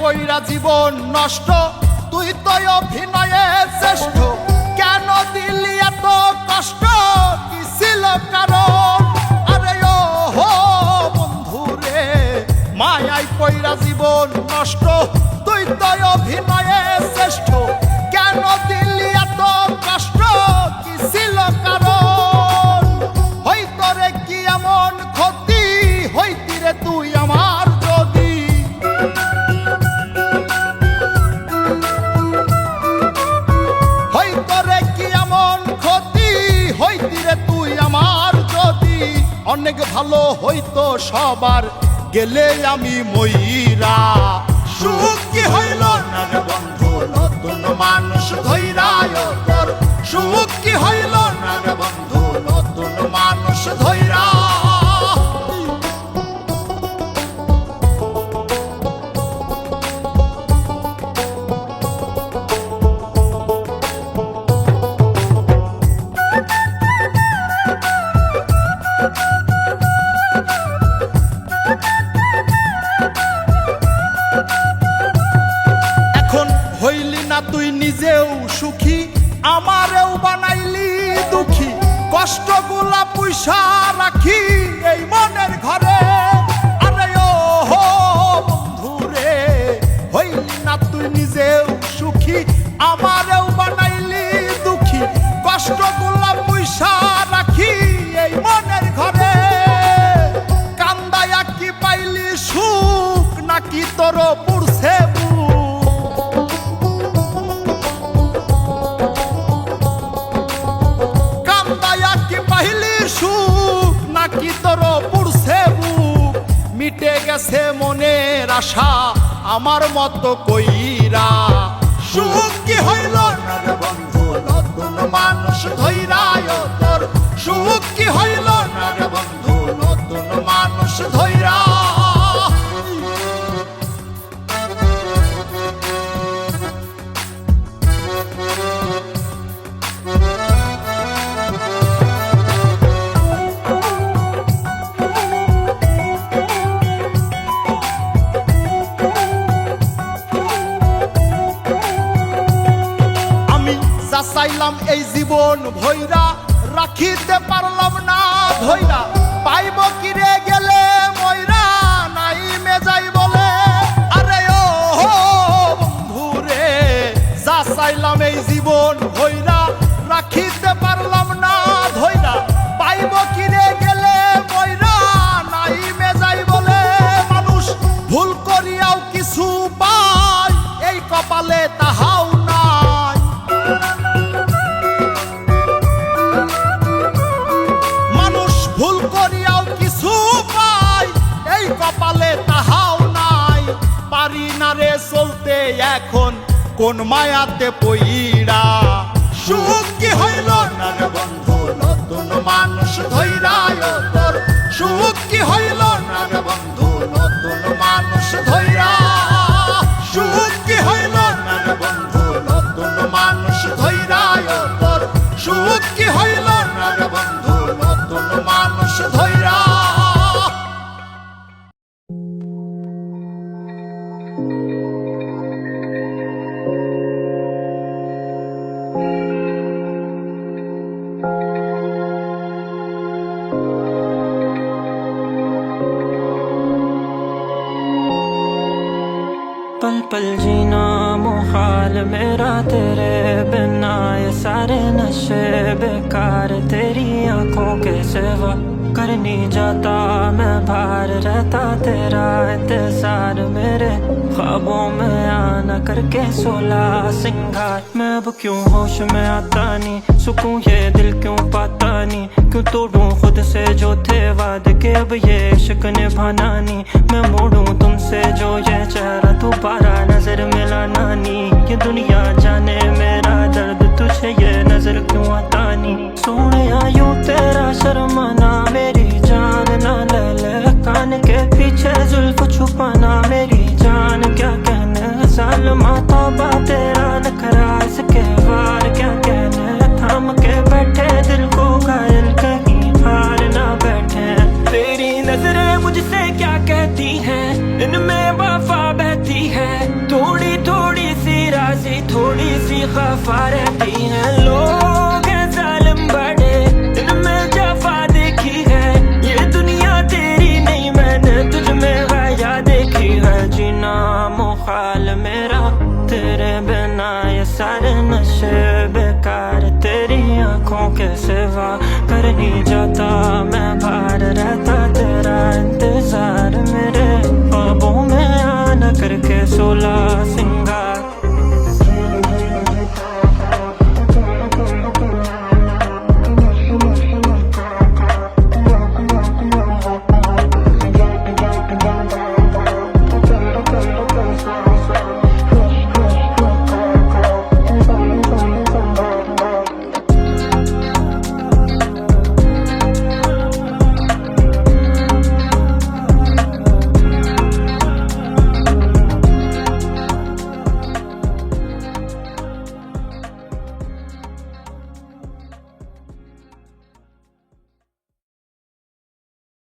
কইরা জীবন নষ্ট, তুই তো অভিনয়ে শ্রেষ্ঠ। কেন দিলি এত কষ্ট, কি ছিল কারণ? আরে ও হো বন্ধু রে, মায়াই কইরা জীবন নষ্ট, তুই তো অভিনয়ে শ্রেষ্ঠ। কেন দিলি এত কষ্ট, কি ছিল কারণ? হইতো রে কি এমন ক্ষতি, হইতি রে তুই আমার যদি। হইতো রে কি এমন ক্ষতি, হইতি রে তুই আমার যদি। অনেক ভালো হইতো সবার, গেলে আমি ময়রা। সুখ কি হইল না রে বন্ধু, নতুন মানুষ ধৈরায় তোর। সুখ কি হইল না রে বন্ধু, নতুন মানুষ ধৈরা। হইলি না তুই নিজেও সুখী, আমারেও বানাইলি দুঃখী। কষ্টগুলা পুইসা রাখি এই মনের ঘরে। আরে ও হো বন্ধু রে, হইলি না তুই নিজেও সুখী, আমারেও বানাইলি দুঃখী। কষ্টগুলা পুইসা রাখি এই মনের ঘরে। কান্দায়া কি পাইলি সুখ, নাকি তোর পুরছে কি তোর পুরছে বুক? মিটে গেছে মনের আশা আমার মতো কইরা। সুখ কি হইল না রে বন্ধু, নতুন মানুষ ধৈরায় তোর। সুখ কি হইল না রে বন্ধু, নতুন মানুষ ধৈরা। চাইলাম এই জীবন ভৈরা, রাখিতে পারলাম না ধৈরা। পাইব কিরে গেলে ময়রা, নাই মেজাই বলে। আরে ও হো বন্ধু রে, যা চাইলাম এই জীবন ভৈরা, রাখিতে পারলাম না ধৈরা। পাইব কিরে গেলে ময়রা, নাই মেজাই বলে। মানুষ ভুল করিয়াও কিছু পায়, এই কপালে তাহাও নাই। ভুল করিয়াও কিছু পাই, এই কপালে তাহাও নাই। পারি না রে চলতে এখন কোন মায়াতে পইরা। সুখ কি হইল না রে বন্ধু, নতুন মানুষ ধৈরায় তোর। সুখ কি হইল না রে বন্ধু, নতুন মানুষ ধৈরা। সুখ কি হইল না রে বন্ধু, নতুন মানুষ ধৈরায় তোর। সুখ কি হইল না রে বন্ধু, নতুন মানুষ ধৈরা। पल पल जीना मुहाल मेरा तेरे बिना, ये सारे नशे बेकार तेरी आंखों के सिवा। कर नहीं जाता मैं बाहर, रहता तेरा इंतजार। मेरे ख्वाबों में आना करके सोला सिंगार। मैं अब क्यों होश में आता नहीं, सुकून ये दिल क्यों पाता नहीं। क्यों तोड़ूं खुद से जो थे वादे के, अब ये इश्क निभाना नहीं। मैं मोड़ूं तुमसे जो ये चेहरा, दोबारा नजर मिलाना नहीं। ये दुनिया जाने मेरा दर्द, तुझे ये नजर क्यों आता नहीं। सोने यूं तेरा शर्माना, मेरी जान ना ले ले। कान के पीछे जुल्फ छुपाना, मेरी जान क्या कहने। जालिमा तौबा तेरा नखरा, इसके वार क्या कहने। थाम के बैठे दिल को घायल, कहीं हार ना बैठे। तेरी नजरें मुझसे क्या कहती हैं, इनमें वफा बहती है। सिवा कर नहीं जाता मैं बाहर रहता तेरा इंतजार मेरे ख्वाबों में आना करके 16 सिंह